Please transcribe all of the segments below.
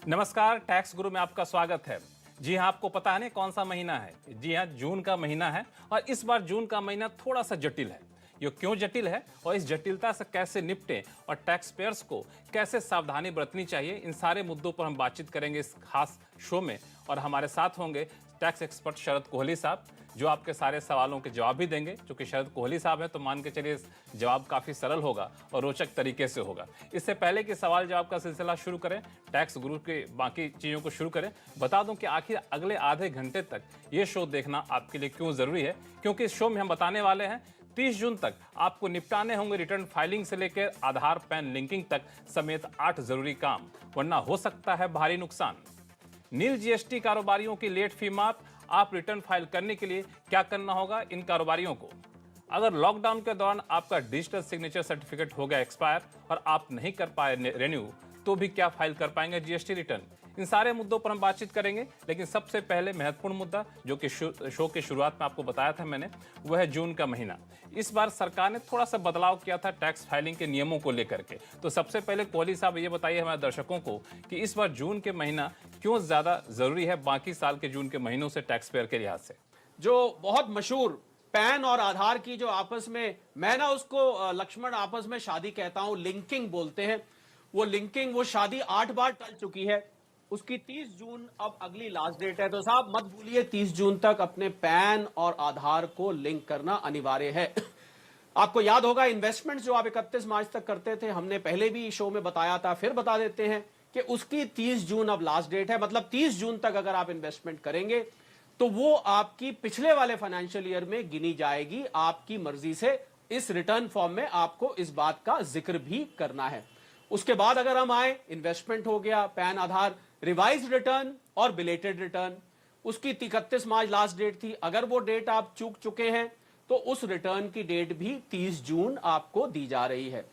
नमस्कार, टैक्स गुरु में आपका स्वागत है। जी हाँ, आपको पता है ना कौन सा महीना है? जी हाँ, जून का महीना है और इस बार जून का महीना थोड़ा सा जटिल है। ये क्यों जटिल है और इस जटिलता से कैसे निपटें और टैक्स पेयर्स को कैसे सावधानी बरतनी चाहिए, इन सारे मुद्दों पर हम बातचीत करेंगे इस खास शो में। और हमारे साथ होंगे टैक्स एक्सपर्ट शरद कोहली साहब, जो आपके सारे सवालों के जवाब भी देंगे। क्योंकि शरद कोहली साहब है तो मान के चलिए जवाब काफ़ी सरल होगा और रोचक तरीके से होगा। इससे पहले कि सवाल जवाब का सिलसिला शुरू करें, टैक्स गुरु के बाकी चीज़ों को शुरू करें, बता दूं कि आखिर अगले आधे घंटे तक ये शो देखना आपके लिए क्यों ज़रूरी है। क्योंकि इस शो में हम बताने वाले हैं 30 जून तक आपको निपटाने होंगे रिटर्न फाइलिंग से लेकर आधार पैन लिंकिंग तक समेत 8 जरूरी काम, वरना हो सकता है भारी नुकसान। नील जीएसटी कारोबारियों की लेट फी माफ, आप रिटर्न फाइल करने के लिए क्या करना होगा इन कारोबारियों को। अगर लॉकडाउन के दौरान आपका डिजिटल सिग्नेचर सर्टिफिकेट हो गया एक्सपायर और आप नहीं कर पाए रेन्यू, तो भी क्या फाइल कर पाएंगे जीएसटी रिटर्न। इन सारे मुद्दों पर हम बातचीत करेंगे, लेकिन सबसे पहले महत्वपूर्ण मुद्दा जो कि शो के शुरुआत में आपको बताया था मैंने, वह है जून का महीना। इस बार सरकार ने थोड़ा सा बदलाव किया था टैक्स फाइलिंग के नियमों को लेकर के। तो सबसे पहले कोहली साहब ये बताइए हमारे दर्शकों को कि इस बार जून के महीना क्यों ज्यादा जरूरी है बाकी साल के जून के महीनों से टैक्स पेयर के लिहाज से। जो बहुत मशहूर पैन और आधार की जो आपस में, मैं ना उसको लक्ष्मण आपस में शादी कहता हूं, लिंकिंग बोलते हैं। वो लिंकिंग, वो शादी 8 बार टल चुकी है। उसकी 30 जून अब अगली लास्ट डेट है। तो साहब मत भूलिए 30 जून तक अपने पैन और आधार को लिंक करना अनिवार्य है। आपको याद होगा इन्वेस्टमेंट जो आप 31 मार्च तक करते थे, हमने पहले भी शो में बताया था, फिर बता देते हैं कि उसकी 30 जून अब लास्ट डेट है। मतलब 30 जून तक अगर आप इन्वेस्टमेंट करेंगे तो वो आपकी पिछले वाले फाइनेंशियल ईयर में गिनी जाएगी। आपकी मर्जी से इस रिटर्न फॉर्म में आपको इस बात का जिक्र भी करना है। उसके बाद अगर हम आए, इन्वेस्टमेंट हो गया, पैन आधार, रिवाइज रिटर्न और बिलेटेड रिटर्न, उसकी 31 मार्च लास्ट डेट थी। अगर वो डेट आप चूक चुके हैं तो उस रिटर्न की डेट भी 30 जून आपको दी जा रही है।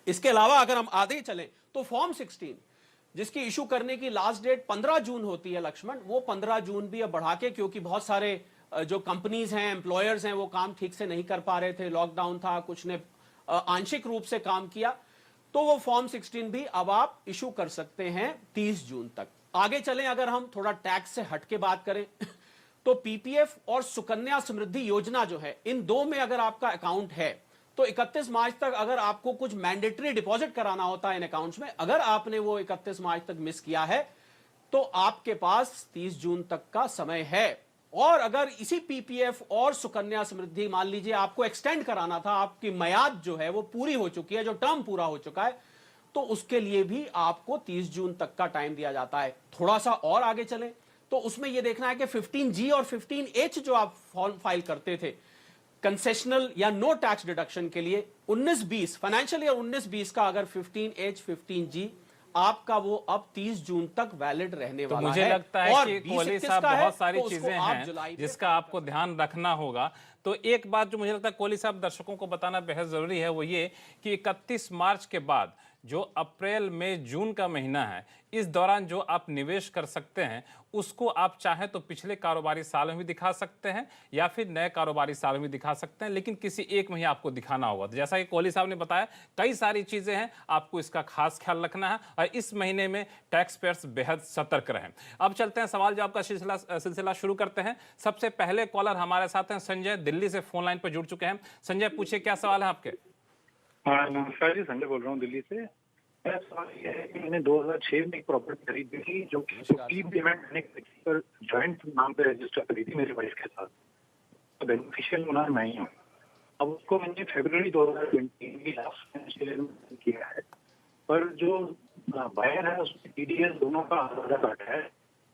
इसके अलावा अगर हम आगे चलें तो फॉर्म 16 जिसकी इशू करने की लास्ट डेट 15 जून होती है लक्ष्मण, वो 15 जून भी अब बढ़ा के, क्योंकि बहुत सारे जो कंपनीज हैं, एम्प्लॉयर्स हैं, वो काम ठीक से नहीं कर पा रहे थे, लॉकडाउन था, कुछ ने आंशिक रूप से काम किया, तो वो फॉर्म 16 भी अब आप इशू कर सकते हैं 30 जून तक। आगे चलें, अगर हम थोड़ा टैक्स से हट के बात करें तो पीपीएफ और सुकन्या समृद्धि योजना जो है, इन दो में अगर आपका अकाउंट है तो 31 मार्च तक अगर आपको कुछ मैंडेटरी डिपॉजिट कराना होता है इन अकाउंट्स में, अगर आपने वो 31 मार्च तक मिस किया है तो आपके पास 30 जून तक का समय है। और अगर इसी पीपीएफ और सुकन्या समृद्धि, मान लीजिए आपको एक्सटेंड कराना था, आपकी मयाद जो है वो पूरी हो चुकी है, जो टर्म पूरा हो चुका है, तो उसके लिए भी आपको 30 जून तक का टाइम दिया जाता है। थोड़ा सा और आगे चले तो उसमें यह देखना है कि 15G और 15H जो आप फॉर्म फाइल करते थे कंसेशनल या नो टैक्स डिडक्शन के लिए, 19-20 फाइनेंशियल ईयर 19-20 का अगर 15H 15G आपका, वो अब 30 जून तक वैलिड रहने वाला है। मुझे लगता है और कि कोहली साहब बहुत सारी तो चीजें हैं जिसका आपको ध्यान रखना होगा। तो एक बात जो मुझे लगता है कोहली साहब दर्शकों को बताना बेहद जरूरी है, वो ये कि 31 मार्च के बाद जो अप्रैल मई जून का महीना है, इस दौरान जो आप निवेश कर सकते हैं उसको आप चाहें तो पिछले कारोबारी साल में भी दिखा सकते हैं या फिर नए कारोबारी साल में भी दिखा सकते हैं, लेकिन किसी एक में ही आपको दिखाना होगा। तो जैसा कि कोहली साहब ने बताया, कई सारी चीजें हैं, आपको इसका खास ख्याल रखना है और इस महीने में टैक्स पेयर्स बेहद सतर्क रहें। अब चलते हैं सवाल जवाब का सिलसिला शुरू करते हैं। सबसे पहले कॉलर हमारे साथ हैं संजय, दिल्ली से फोन लाइन पर जुड़ चुके हैं। संजय पूछिए, क्या सवाल है आपके? हाँ नमस्कार जी, संजय बोल रहा हूँ दिल्ली से। मेरा सवाल ये है कि मैंने 2006 में एक प्रॉपर्टी खरीदी थी जो कि पेमेंट मैंने पर जॉइंट नाम पे रजिस्टर करी थी मेरे वाइफ के साथ, तो बेनिफिशियल ओनर मैं ही हूँ। अब उसको मैंने फरवरी 2020 की लास्ट फाइनेंशियल ईयर में किया है, पर जो बायर है उसमें टीडीएस दोनों का आधा काटा है।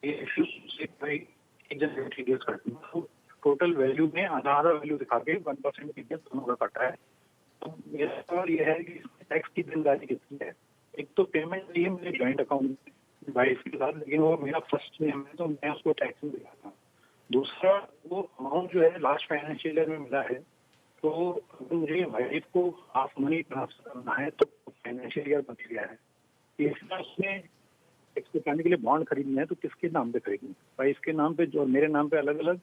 ये एक जनवरी टीडीएस काटना, तो टोटल वैल्यू में आधा वैल्यू दिखा के 1% टीडीएस दोनों का काटा है। तो मेरा सवाल यह है कि टैक्स की जिम्मेदारी किसकी है? एक तो पेमेंट ली है मेरे ज्वाइंट अकाउंट वाइफ के साथ, लेकिन वो मेरा फर्स्ट नेम है तो मैं उसको टैक्स में दिखाता हूँ। दूसरा, वो अमाउंट जो है लास्ट फाइनेंशियल ईयर में मिला है, तो अगर मुझे वाइफ को हाफ मनी ट्रांसफर करना है तो फाइनेंशियल ईयर बच गया है। तीसरा, उसमें टैक्स बचाने के लिए बॉन्ड खरीदना है तो किसके नाम पे खरीदना, वाइफ के नाम पे जो मेरे नाम पे अलग अलग,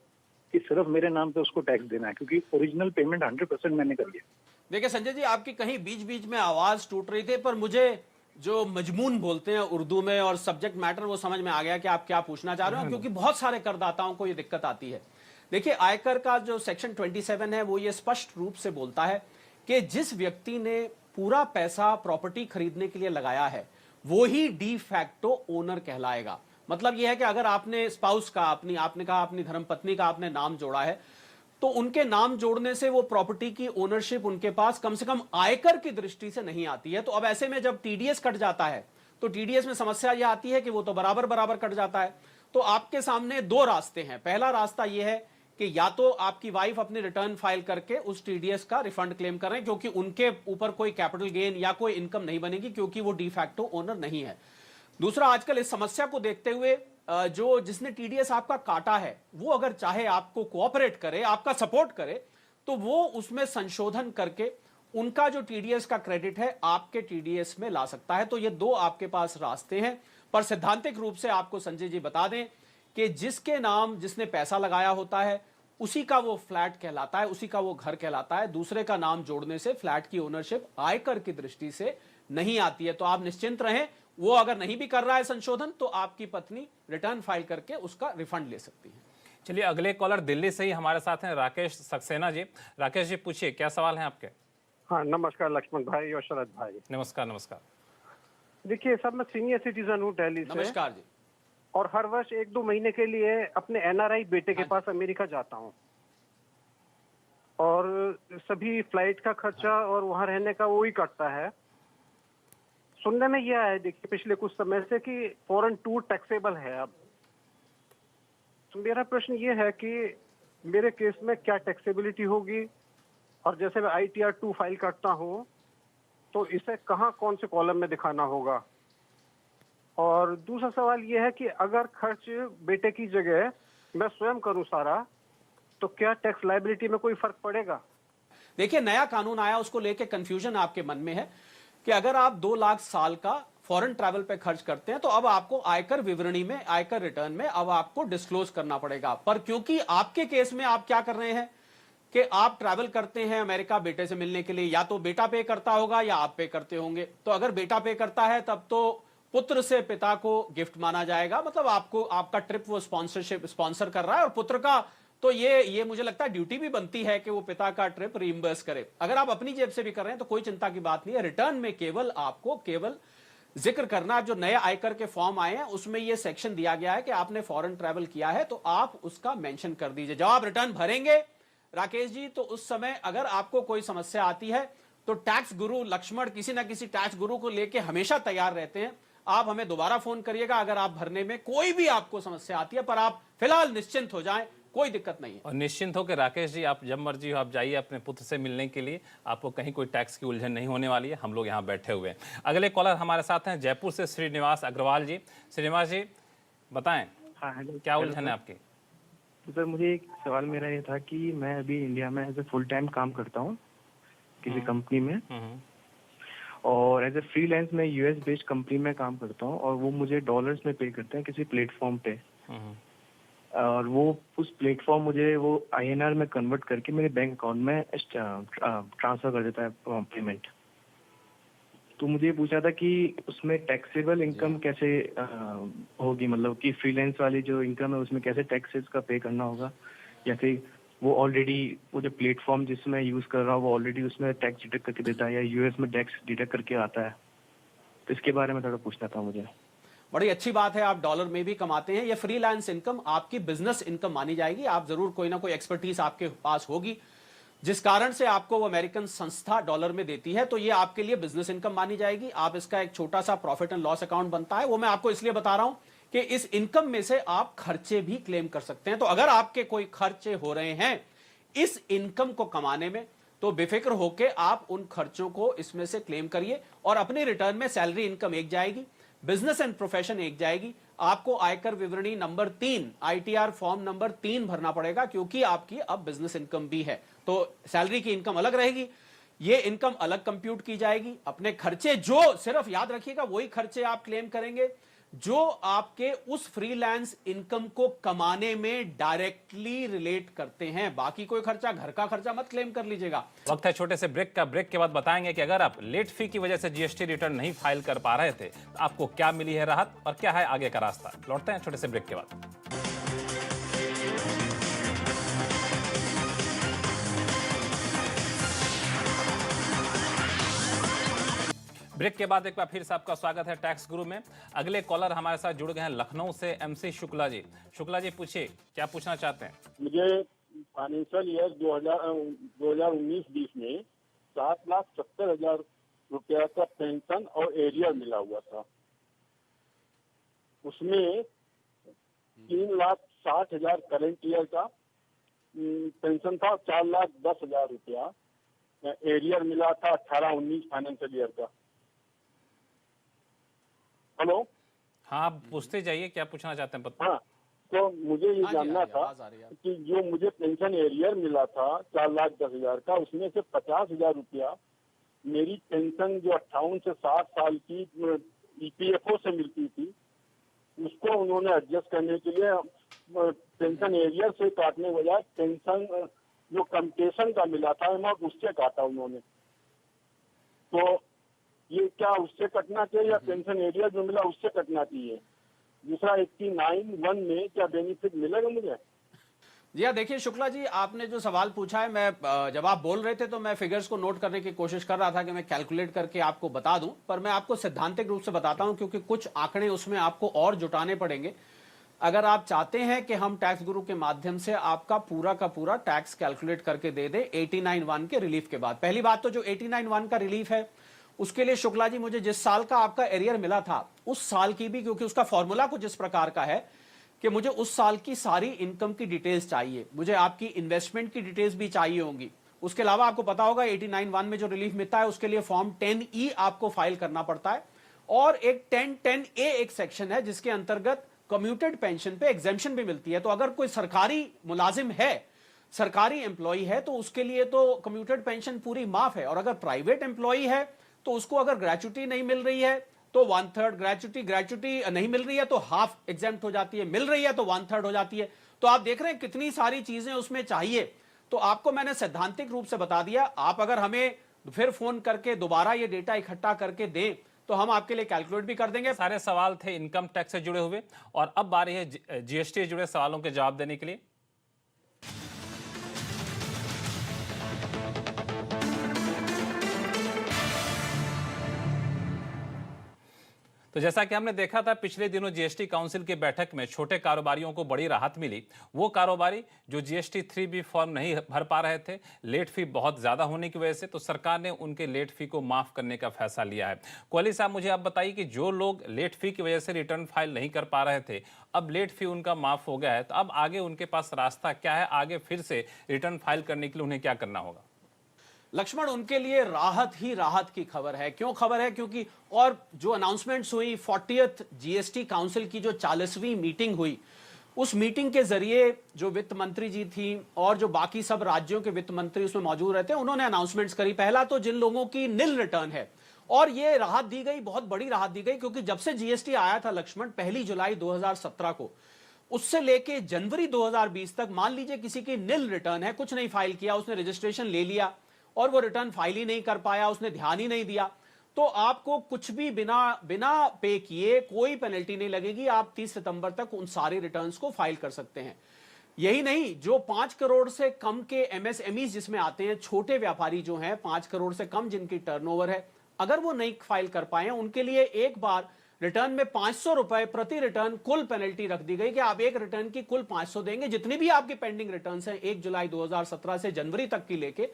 कि सिर्फ मेरे नाम पे उसको टैक्स देना है, क्योंकि ओरिजिनल पेमेंट 100% मैंने करी है। देखिए संजय जी, आपकी कहीं बीच बीच में आवाज टूट रही थी, पर मुझे जो मजमून बोलते हैं उर्दू में, और सब्जेक्ट मैटर वो समझ में आ गया कि आप क्या पूछना चाह रहे हो, क्योंकि बहुत सारे करदाताओं को ये दिक्कत आती है। देखिए, आयकर का जो सेक्शन 27 है वो ये स्पष्ट रूप से बोलता है कि जिस व्यक्ति ने पूरा पैसा प्रॉपर्टी खरीदने के लिए लगाया है वो ही डी फैक्टो ओनर कहलाएगा। मतलब यह है कि अगर आपने स्पाउस का आपने कहा अपनी धर्मपत्नी का आपने नाम जोड़ा है, तो उनके नाम जोड़ने से वो प्रॉपर्टी की ओनरशिप उनके पास कम से कम आयकर की दृष्टि से नहीं आती है। तो अब ऐसे में जब टीडीएस कट जाता है तो टीडीएस में समस्या यह आती है कि वो तो बराबर बराबर कट जाता है। तो आपके सामने दो रास्ते हैं। पहला रास्ता यह है कि या तो आपकी वाइफ अपनी रिटर्न फाइल करके उस टीडीएस का रिफंड क्लेम करें, क्योंकि उनके ऊपर कोई कैपिटल गेन या कोई इनकम नहीं बनेगी, क्योंकि वो डी फैक्टो ओनर नहीं है। दूसरा, आजकल इस समस्या को देखते हुए जो जिसने टीडीएस आपका काटा है वो अगर चाहे आपको कोऑपरेट करे, आपका सपोर्ट करे, तो वो उसमें संशोधन करके उनका जो टीडीएस का क्रेडिट है आपके टीडीएस में ला सकता है। तो ये दो आपके पास रास्ते हैं। पर सैद्धांतिक रूप से आपको संजय जी बता दें कि जिसके नाम जिसने पैसा लगाया होता है उसी का वो फ्लैट कहलाता है, उसी का वो घर कहलाता है। दूसरे का नाम जोड़ने से फ्लैट की ओनरशिप आयकर की दृष्टि से नहीं आती है। तो आप निश्चिंत रहें, वो अगर नहीं भी कर रहा है संशोधन तो आपकी पत्नी रिटर्न फाइल करके उसका रिफंड ले सकती है। चलिए, अगले कॉलर दिल्ली से ही हमारे साथ हैं राकेश सक्सेना जी। राकेश जी, पूछिए, क्या सवाल है आपके? हाँ, नमस्कार लक्ष्मण भाई और शरद भाई। नमस्कार। नमस्कार। देखिए सब, मैं सीनियर सिटीजन हूँ दिल्ली से। नमस्कार जी। और हर वर्ष 1-2 महीने के लिए अपने एनआरआई बेटे के पास अमेरिका जाता हूँ, और सभी फ्लाइट का खर्चा और वहाँ रहने का वो ही करता है। सुनने में यह है, देखिए पिछले कुछ समय से, कि फॉरेन टूर टैक्सेबल है अब। तो मेरा प्रश्न ये है कि मेरे केस में क्या टैक्सेबिलिटी होगी, और जैसे मैं ITR 2 फाइल करता हूँ तो इसे कहाँ कौन से कॉलम में दिखाना होगा। और दूसरा सवाल यह है कि अगर खर्च बेटे की जगह मैं स्वयं करूं सारा, तो क्या टैक्स लायबिलिटी में कोई फर्क पड़ेगा? देखिए, नया कानून आया, उसको लेके कंफ्यूजन आपके मन में है कि अगर आप 2 लाख साल का फॉरेन ट्रैवल पे खर्च करते हैं तो अब आपको आयकर विवरणी में, आयकर रिटर्न में अब आपको डिस्क्लोज करना पड़ेगा। पर क्योंकि आपके केस में आप क्या कर रहे हैं कि आप ट्रैवल करते हैं अमेरिका बेटे से मिलने के लिए, या तो बेटा पे करता होगा या आप पे करते होंगे। तो अगर बेटा पे करता है तब तो पुत्र से पिता को गिफ्ट माना जाएगा, मतलब आपको आपका ट्रिप वो स्पॉन्सर कर रहा है, और पुत्र का तो ये मुझे लगता है ड्यूटी भी बनती है कि वो पिता का ट्रिप रीइंबर्स करे। अगर आप अपनी जेब से भी कर रहे हैं तो कोई चिंता की बात नहीं है। रिटर्न में केवल आपको जिक्र करना, जो नए आयकर के फॉर्म आए हैं उसमें ये सेक्शन दिया गया है कि आपने फॉरेन ट्रैवल किया है तो आप उसका मेंशन कर दीजिए। जब आप रिटर्न भरेंगे राकेश जी, तो उस समय अगर आपको कोई समस्या आती है तो टैक्स गुरु लक्ष्मण किसी ना किसी टैक्स गुरु को लेके हमेशा तैयार रहते हैं। आप हमें दोबारा फोन करिएगा अगर आप भरने में कोई भी आपको समस्या आती है। पर आप फिलहाल निश्चिंत हो जाएं, कोई दिक्कत नहीं है। और निश्चिंत हो कि राकेश जी, आप जब मर्जी हो आप जाइए अपने पुत्र से मिलने के लिए, आपको कहीं कोई टैक्स की उलझन नहीं होने वाली है। हम लोग यहाँ बैठे हुए हैं। अगले कॉलर हमारे साथ हैं जयपुर से श्रीनिवास अग्रवाल जी। श्रीनिवास जी, बताएं। हाँ, हेलो। क्या उलझन है आपकी? तो सर, मुझे एक सवाल मेरा ये था कि मैं अभी इंडिया में एज ए फुल टाइम काम करता हूँ किसी कंपनी में, और एज ए फ्रीलांस मैं यूएस बेस्ड कंपनी में काम करता हूँ, और वो मुझे डॉलर्स में पे करते हैं किसी प्लेटफॉर्म पे, और वो उस प्लेटफॉर्म मुझे वो INR में कन्वर्ट करके मेरे बैंक अकाउंट में ट्रांसफर कर देता है पेमेंट। तो मुझे ये पूछना था कि उसमें टैक्सेबल इनकम कैसे होगी, मतलब कि फ्रीलांस वाली जो इनकम है उसमें कैसे टैक्सेस का पे करना होगा, या फिर वो ऑलरेडी वो जो प्लेटफॉर्म जिसमें यूज कर रहा हूँ वो ऑलरेडी उसमें टैक्स डिडक्ट करके देता है, या यूएस में टैक्स डिडक्ट करके आता है। तो इसके बारे में थोड़ा पूछना था मुझे। बड़ी अच्छी बात है, आप डॉलर में भी कमाते हैं। ये फ्रीलांस इनकम आपकी बिजनेस इनकम मानी जाएगी। आप जरूर कोई ना कोई एक्सपर्टीज आपके पास होगी जिस कारण से आपको वो अमेरिकन संस्था डॉलर में देती है, तो ये आपके लिए बिजनेस इनकम मानी जाएगी। आप इसका एक छोटा सा प्रॉफिट एंड लॉस अकाउंट बनता है, वो मैं आपको इसलिए बता रहा हूं कि इस इनकम में से आप खर्चे भी क्लेम कर सकते हैं। तो अगर आपके कोई खर्चे हो रहे हैं इस इनकम को कमाने में, तो बेफिक्र होके आप उन खर्चों को इसमें से क्लेम करिए, और अपनी रिटर्न में सैलरी इनकम एक जाएगी, बिजनेस एंड प्रोफेशन एक जाएगी। आपको आयकर विवरणी नंबर 3, ITR फॉर्म नंबर 3 भरना पड़ेगा, क्योंकि आपकी अब बिजनेस इनकम भी है। तो सैलरी की इनकम अलग रहेगी, ये इनकम अलग कंप्यूट की जाएगी। अपने खर्चे जो सिर्फ याद रखिएगा वही खर्चे आप क्लेम करेंगे। जो आपके उस फ्रीलांस इनकम को कमाने में डायरेक्टली रिलेट करते हैं। बाकी कोई खर्चा, घर का खर्चा मत क्लेम कर लीजिएगा। वक्त है छोटे से ब्रेक का। ब्रेक के बाद बताएंगे कि अगर आप लेट फी की वजह से जीएसटी रिटर्न नहीं फाइल कर पा रहे थे तो आपको क्या मिली है राहत और क्या है आगे का रास्ता। लौटते हैं छोटे से ब्रेक के बाद। ब्रेक के बाद एक बार फिर से आपका स्वागत है टैक्स गुरु में। अगले कॉलर हमारे साथ जुड़ गए हैं लखनऊ से एमसी शुक्ला जी। शुक्ला जी पूछिए, क्या पूछना चाहते हैं? मुझे फाइनेंशियल ईयर 2019-20 में 7,70,000 रुपया का पेंशन और एरियर मिला हुआ था। उसमें 3,60,000 करंट ईयर का पेंशन था, 4,10,000 रुपया एरियर मिला था 18-19 फाइनेंशियल ईयर का। हेलो, हाँ आप पूछते जाइए, क्या पूछना चाहते हैं? हाँ, तो मुझे ये हाँ जी, जानना था आवाज आ रही है। कि जो मुझे पेंशन एरियर मिला था 4,10,000 का, उसमें से 50,000 रुपया मेरी पेंशन जो 58 से 60 साल की ईपीएफओ से मिलती थी, उसको उन्होंने एडजस्ट करने के लिए पेंशन एरियर से काटने बजाय पेंशन जो कंप्यूटेशन का मिला था अमाउंट उससे काटा उन्होंने। तो ये क्या उससे कटना चाहिए या पेंशन एरिया जो मिला उससे कटना चाहिए? दूसरा 89(1) में क्या बेनिफिट मिलेगा मुझे? जी हाँ, देखिए शुक्ला जी, आपने जो सवाल पूछा है, मैं जब आप बोल रहे थे तो मैं फिगर्स को नोट करने की कोशिश कर रहा था कि मैं कैलकुलेट करके आपको बता दूं, पर मैं आपको सैद्धांतिक रूप से बताता हूं क्योंकि कुछ आंकड़े उसमें आपको और जुटाने पड़ेंगे अगर आप चाहते हैं कि हम टैक्स गुरु के माध्यम से आपका पूरा का पूरा टैक्स कैलकुलेट करके दे दे 89(1) के रिलीफ के बाद। पहली बात तो जो 89(1) का रिलीफ है उसके लिए शुक्ला जी मुझे जिस साल का आपका एरियर मिला था उस साल की भी, क्योंकि उसका फॉर्मूला कुछ इस प्रकार का है कि मुझे उस साल की सारी इनकम की डिटेल्स चाहिए, मुझे आपकी इन्वेस्टमेंट की डिटेल्स भी चाहिए होंगी। उसके अलावा आपको पता होगा 89(1) में जो रिलीफ मिलता है उसके लिए फॉर्म 10E आपको फाइल करना पड़ता है, और एक 10(10A) एक सेक्शन है जिसके अंतर्गत कम्यूटेड पेंशन पे एग्जेम्पशन भी मिलती है। तो अगर कोई सरकारी मुलाजिम है, सरकारी एम्प्लॉय है, तो उसके लिए तो कम्यूटेड पेंशन पूरी माफ है, और अगर प्राइवेट एम्प्लॉय है तो उसको अगर ग्रेचुटी नहीं मिल रही है तो 1/3 ग्रेचुटी नहीं मिल रही है तो हाफ एग्जेम्प्ट हो जाती है, मिल रही है तो 1/3 हो जाती है। तो आप देख रहे हैं कितनी सारी चीजें उसमें चाहिए। तो आपको मैंने सैद्धांतिक रूप से बता दिया। आप अगर हमें फिर फोन करके दोबारा ये डेटा इकट्ठा करके दें तो हम आपके लिए कैलकुलेट भी कर देंगे। सारे सवाल थे इनकम टैक्स से जुड़े हुए, और अब बारी है जीएसटी से जुड़े सवालों के जवाब देने के लिए। तो जैसा कि हमने देखा था पिछले दिनों जीएसटी काउंसिल की बैठक में छोटे कारोबारियों को बड़ी राहत मिली। वो कारोबारी जो जीएसटी 3B फॉर्म नहीं भर पा रहे थे, लेट फी बहुत ज्यादा होने की वजह से, तो सरकार ने उनके लेट फी को माफ करने का फैसला लिया है। कोहली साहब, मुझे आप बताइए कि जो लोग लेट फी की वजह से रिटर्न फाइल नहीं कर पा रहे थे, अब लेट फी उनका माफ हो गया है, तो अब आगे उनके पास रास्ता क्या है? आगे फिर से रिटर्न फाइल करने के लिए उन्हें क्या करना होगा? लक्ष्मण, उनके लिए राहत ही राहत की खबर है। क्यों खबर है? क्योंकि और जो अनाउंसमेंट्स हुई 40th जीएसटी काउंसिल की जो 40वीं मीटिंग हुई, उस मीटिंग के जरिए जो वित्त मंत्री जी थी और जो बाकी सब राज्यों के वित्त मंत्री उसमें मौजूद रहते हैं, उन्होंने अनाउंसमेंट्स करी। पहला तो जिन लोगों की निल रिटर्न है, और ये राहत दी गई, बहुत बड़ी राहत दी गई, क्योंकि जब से जीएसटी आया था लक्ष्मण 1 जुलाई 2017 को, उससे लेके जनवरी 2020 तक, मान लीजिए किसी की निल रिटर्न है, कुछ नहीं फाइल किया, उसने रजिस्ट्रेशन ले लिया और वो रिटर्न फाइल ही नहीं कर पाया, उसने ध्यान ही नहीं दिया, तो आपको कुछ भी बिना पे किए कोई पेनल्टी नहीं लगेगी। आप 30 सितंबर तक उन सारे रिटर्न्स को फाइल कर सकते हैं। यही नहीं, जो 5 करोड़ से कम के एमएसएमईज जिसमें आते हैं, छोटे व्यापारी जो हैं 5 करोड़ से कम जिनकी टर्नओवर है, अगर वो नहीं फाइल कर पाए, उनके लिए एक बार रिटर्न में 500 रुपए प्रति रिटर्न कुल पेनल्टी रख दी गई कि आप एक रिटर्न की कुल 500 देंगे। जितनी भी आपकी पेंडिंग रिटर्न्स हैं 1 जुलाई 2017 से जनवरी तक की लेके,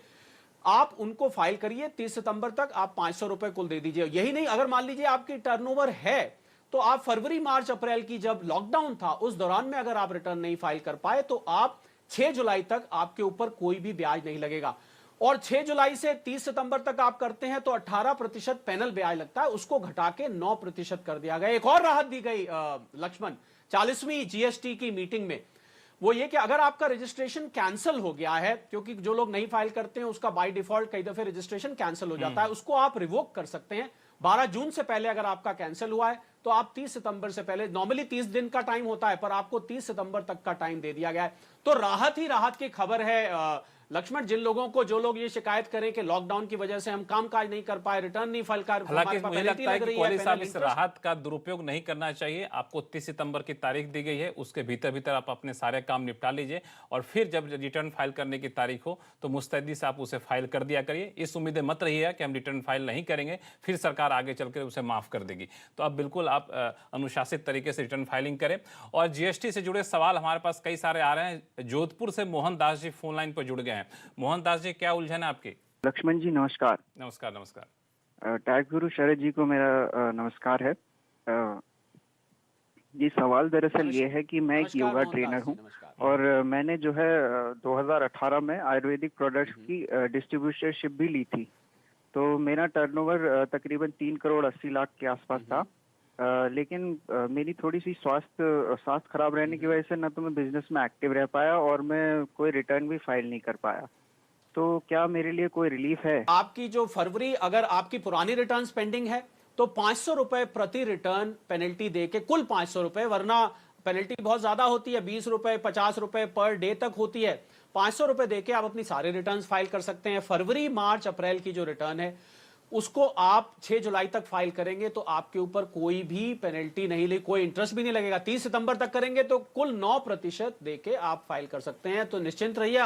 आप उनको फाइल करिए। 30 सितंबर तक आप 500 रुपए कुल दे दीजिए। यही नहीं, अगर मान लीजिए आपकी टर्नओवर है तो आप फरवरी मार्च अप्रैल की जब लॉकडाउन था उस दौरान में अगर आप रिटर्न नहीं फाइल कर पाए तो आप 6 जुलाई तक आपके ऊपर कोई भी ब्याज नहीं लगेगा। और 6 जुलाई से 30 सितंबर तक आप करते हैं तो 18% पैनल ब्याज लगता है, उसको घटा के 9% कर दिया गया। एक और राहत दी गई लक्ष्मण 40वीं जीएसटी की मीटिंग में, वो ये कि अगर आपका रजिस्ट्रेशन कैंसिल हो गया है, क्योंकि जो लोग नहीं फाइल करते हैं उसका बाय डिफॉल्ट कई दफे रजिस्ट्रेशन कैंसिल हो जाता है, उसको आप रिवोक कर सकते हैं। 12 जून से पहले अगर आपका कैंसिल हुआ है तो आप 30 सितंबर से पहले, नॉर्मली 30 दिन का टाइम होता है पर आपको 30 सितंबर तक का टाइम दे दिया गया है। तो राहत ही राहत की खबर है लक्ष्मण। जिन लोगों को, जो लोग ये शिकायत करें कि लॉकडाउन की वजह से हम कामकाज नहीं कर पाए, रिटर्न नहीं फाइल कर, हालांकि मुझे लगता है कि कोहली साहब इस पेनल्टी राहत का दुरुपयोग नहीं करना चाहिए। आपको 30 सितंबर की तारीख दी गई है, उसके भीतर भीतर आप अपने सारे काम निपटा लीजिए और फिर जब रिटर्न फाइल करने की तारीख हो तो मुस्तैदी से आप उसे फाइल कर दिया करिए। इस उम्मीदें मत रहिए कि हम रिटर्न फाइल नहीं करेंगे फिर सरकार आगे चलकर उसे माफ कर देगी। तो अब बिल्कुल आप अनुशासित तरीके से रिटर्न फाइलिंग करें। और जीएसटी से जुड़े सवाल हमारे पास कई सारे आ रहे हैं। जोधपुर से मोहन दास जी फोन लाइन पर जुड़ गए हैं। मोहन दास जी, क्या उलझन है आपकी? लक्ष्मण जी नमस्कार। नमस्कार। नमस्कार। टैक्स गुरु शरद जी को मेरा नमस्कार है। ये सवाल दरअसल ये है कि मैं एक योगा ट्रेनर हूँ और मैंने जो है 2018 में आयुर्वेदिक प्रोडक्ट्स की डिस्ट्रीब्यूटरशिप भी ली थी। तो मेरा टर्नओवर तकरीबन 3 करोड़ 80 लाख के आसपास था। लेकिन मेरी थोड़ी सी स्वास्थ्य खराब रहने की वजह से ना तो मैं बिजनेस में एक्टिव रह पाया और मैं कोई रिटर्न भी फाइल नहीं कर पाया। तो क्या मेरे लिए कोई रिलीफ है? आपकी जो फरवरी, अगर आपकी पुरानी रिटर्न पेंडिंग है तो 500 रुपए प्रति रिटर्न पेनल्टी देके, कुल 500 रुपए, वरना पेनल्टी बहुत ज्यादा होती है, 20 रुपए 50 रुपए पर डे तक होती है। 500 रुपए देके आप अपनी सारे रिटर्न फाइल कर सकते हैं। फरवरी, मार्च, अप्रैल की जो रिटर्न है उसको आप 6 जुलाई तक फाइल करेंगे तो आपके ऊपर कोई भी पेनल्टी नहीं लगी, कोई इंटरेस्ट भी नहीं लगेगा। 30 सितंबर तक करेंगे तो कुल 9% देके आप फाइल कर सकते हैं। तो निश्चिंत रहिए,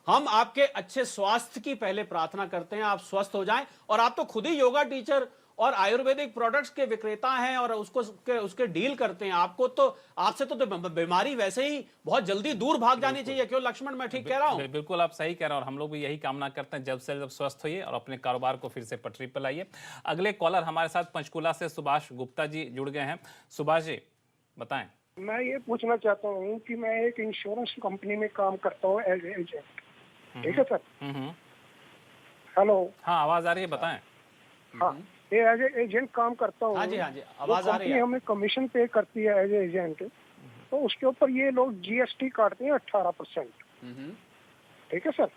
हम आपके अच्छे स्वास्थ्य की पहले प्रार्थना करते हैं, आप स्वस्थ हो जाएं। और आप तो खुद ही योगा टीचर और आयुर्वेदिक प्रोडक्ट्स के विक्रेता हैं और उसके डील करते हैं। आपसे तो बीमारी वैसे ही बहुत जल्दी दूर भाग जानी चाहिए। क्यों लक्ष्मण, मैं ठीक कह रहा हूं? बिल्कुल आप सही कह रहे हैं और हम लोग भी यही कामना करते हैं जल्द से जल्द स्वस्थ होइए और अपने कारोबार को फिर से पटरी पर लाइए। अगले कॉलर हमारे साथ पंचकुला से सुभाष गुप्ता जी जुड़ गए हैं। सुभाष जी बताएं। मैं ये पूछना चाहता हूँ कि मैं एक इंश्योरेंस कंपनी में काम करता हूँ एज एजेंट। ठीक है सर? हेलो, हाँ आवाज आ रही है, बताएं। हाँ, ये एज एजेंट काम करता हूँ। हाँ जी, आवाज आ रही है। हमें कमीशन पे करती है एज एजेंट, तो उसके ऊपर ये लोग जीएसटी काटते हैं 18%। ठीक है सर?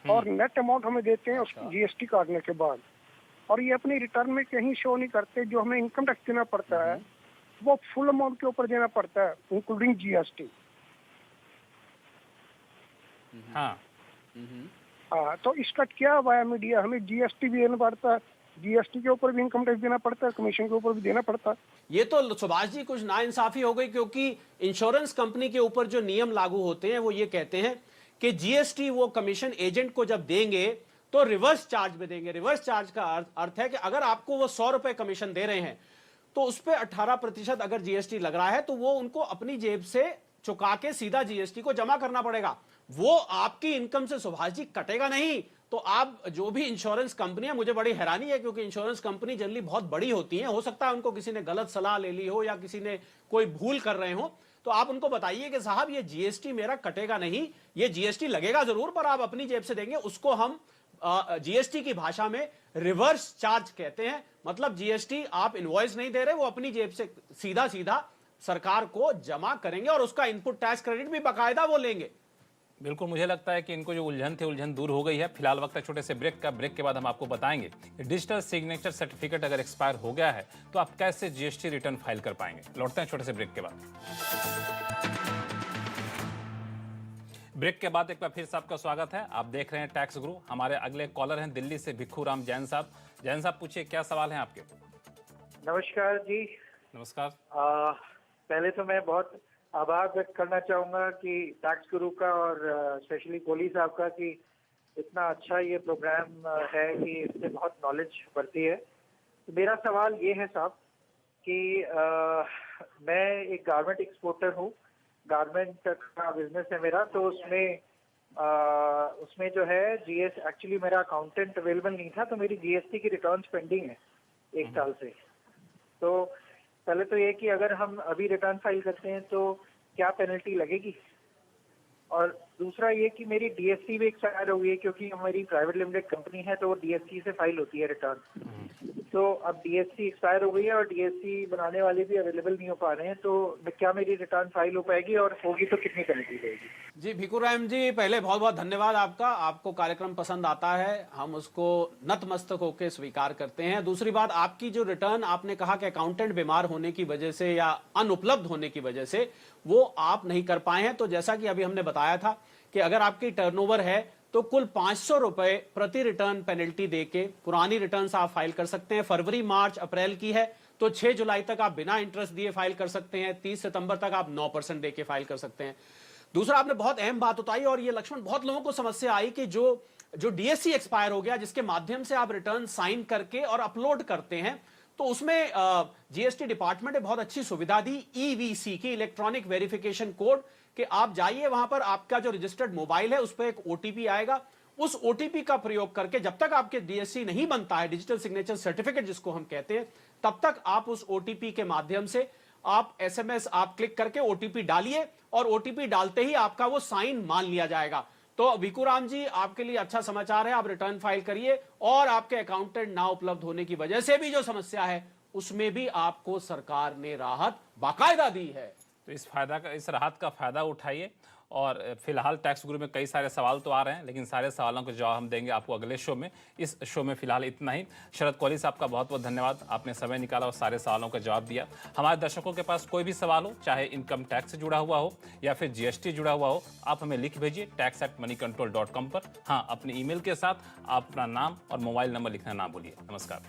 और नेट अमाउंट हमें देते हैं उसकी जीएसटी काटने के बाद। और ये अपनी रिटर्न में कहीं शो नहीं करते। जो हमें इनकम टैक्स देना पड़ता है वो फुल अमाउंट के ऊपर देना पड़ता है इंक्लूडिंग जीएसटी। हाँ हाँ, तो इसका क्या वाया मीडिया? हमें जीएसटी भी देना पड़ता है, जीएसटी के ऊपर भी इनकम टैक्स देना पड़ता है, कमीशन के ऊपर भी देना पड़ता है। ये तो सुभाष जी कुछ नाइंसाफी हो गई, क्योंकि इंश्योरेंस कंपनी के ऊपर जो नियम लागू होते हैं वो ये कहते हैं कि जीएसटी वो कमीशन एजेंट को जब देंगे तो रिवर्स चार्ज में देंगे। रिवर्स चार्ज का अर्थ है कि अगर आपको वो 100 रुपए कमीशन दे रहे हैं तो उस पर 18% अगर जीएसटी लग रहा है तो वो उनको अपनी जेब से चुका के सीधा जीएसटी को जमा करना पड़ेगा। वो आपकी इनकम से सुभाष जी कटेगा नहीं। तो आप जो भी इंश्योरेंस कंपनियां, मुझे बड़ी हैरानी है क्योंकि इंश्योरेंस कंपनी जनरली बहुत बड़ी होती हैं, हो सकता है उनको किसी ने गलत सलाह ले ली हो या किसी ने कोई भूल कर रहे हो, तो आप उनको बताइए कि साहब ये जीएसटी मेरा कटेगा नहीं, ये जीएसटी लगेगा जरूर पर आप अपनी जेब से देंगे। उसको हम जीएसटी की भाषा में रिवर्स चार्ज कहते हैं। मतलब जीएसटी आप इनवॉइस नहीं दे रहे, वो अपनी जेब से सीधा सीधा सरकार को जमा करेंगे और उसका इनपुट टैक्स क्रेडिट भी बाकायदा वो लेंगे। बिल्कुल, मुझे लगता है कि इनको जो उलझन थी उलझन दूर हो गई है। फिलहाल वक्त है छोटे से ब्रेक का। ब्रेक के बाद हम आपको बताएंगे डिजिटल सिग्नेचर सर्टिफिकेट अगर एक्सपायर हो गया है तो आप कैसे जीएसटी रिटर्न फाइल कर पाएंगे। लौटते हैं छोटे से ब्रेक के बाद। ब्रेक के बाद एक बार फिर से आपका स्वागत है। आप देख रहे हैं टैक्स गुरु। हमारे अगले कॉलर हैं दिल्ली से भिक्खू राम जैन साहब। जैन साहब पूछिए, क्या सवाल है आपके? नमस्कार जी। नमस्कार। पहले तो मैं बहुत आभार व्यक्त करना चाहूंगा कि टैक्स गुरु का और स्पेशली कोहली साहब का कि इतना अच्छा ये प्रोग्राम है कि इससे बहुत नॉलेज बढ़ती है। तो मेरा सवाल ये है साहब कि मैं एक गारमेंट एक्सपोर्टर हूँ, गारमेंट का बिजनेस है मेरा। तो उसमें जो है जीएस एक्चुअली मेरा अकाउंटेंट अवेलेबल नहीं था, तो मेरी जीएसटी की रिटर्न्स पेंडिंग है 1 साल से। तो पहले तो ये कि अगर हम अभी रिटर्न फाइल करते हैं तो क्या पेनल्टी लगेगी, और दूसरा ये कि मेरी डीएसटी भी एक्सपायर हो गई है क्योंकि हमारी प्राइवेट लिमिटेड कंपनी है तो वो डीएसटी से फाइल होती है रिटर्न। तो अब डीएससी एक्सपायर हो गई है और डीएससी बनाने वाले भी अवेलेबल नहीं हो पा रहे हैं, तो क्या मेरी रिटर्न फाइल हो पाएगी और होगी तो कितनी पेनल्टी रहेगी? जी भिकुराम जी, पहले बहुत बहुत धन्यवाद आपका। आपको कार्यक्रम पसंद आता है, हम उसको नतमस्तक होकर स्वीकार करते हैं। दूसरी बात, आपकी जो रिटर्न आपने कहा कि अकाउंटेंट बीमार होने की वजह से या अनुपलब्ध होने की वजह से वो आप नहीं कर पाए हैं, तो जैसा कि अभी हमने बताया था कि अगर आपकी टर्नओवर है तो कुल 500 रुपए प्रति रिटर्न पेनल्टी देके पुरानी रिटर्न आप फाइल कर सकते हैं। फरवरी, मार्च, अप्रैल की है तो 6 जुलाई तक आप बिना इंटरेस्ट दिए फाइल कर सकते हैं। 30 सितंबर तक आप 9% देके फाइल कर सकते हैं। दूसरा, आपने बहुत अहम बात बताई और ये लक्ष्मण बहुत लोगों को समस्या आई कि जो डीएससी एक्सपायर हो गया, जिसके माध्यम से आप रिटर्न साइन करके और अपलोड करते हैं, तो उसमें जीएसटी डिपार्टमेंट ने बहुत अच्छी सुविधा दी, ईवीसी की, इलेक्ट्रॉनिक वेरिफिकेशन कोड, कि आप जाइए वहां पर, आपका जो रजिस्टर्ड मोबाइल है उस पर एक ओटीपी आएगा। उस ओटीपी का प्रयोग करके जब तक आपके डीएससी नहीं बनता है, डिजिटल सिग्नेचर सर्टिफिकेट जिसको हम कहते हैं, तब तक आप उस ओटीपी के माध्यम से आप एसएमएस आप क्लिक करके ओटीपी डालिए और ओटीपी डालते ही आपका वो साइन मान लिया जाएगा। तो भिकुराम जी, आपके लिए अच्छा समाचार है, आप रिटर्न फाइल करिए और आपके अकाउंटेंट ना उपलब्ध होने की वजह से भी जो समस्या है उसमें भी आपको सरकार ने राहत बाकायदा दी है। तो इस राहत का फायदा उठाइए। और फिलहाल टैक्स गुरु में कई सारे सवाल तो आ रहे हैं, लेकिन सारे सवालों के जवाब हम देंगे आपको अगले शो में। इस शो में फिलहाल इतना ही। शरद कोहली साहब का बहुत बहुत धन्यवाद, आपने समय निकाला और सारे सवालों का जवाब दिया। हमारे दर्शकों के पास कोई भी सवाल हो, चाहे इनकम टैक्स से जुड़ा हुआ हो या फिर जीएसटी जुड़ा हुआ हो, आप हमें लिख भेजिए tax@moneycontrol.com पर। हाँ, अपने ईमेल के साथ आप अपना नाम और मोबाइल नंबर लिखना ना भूलिए। नमस्कार।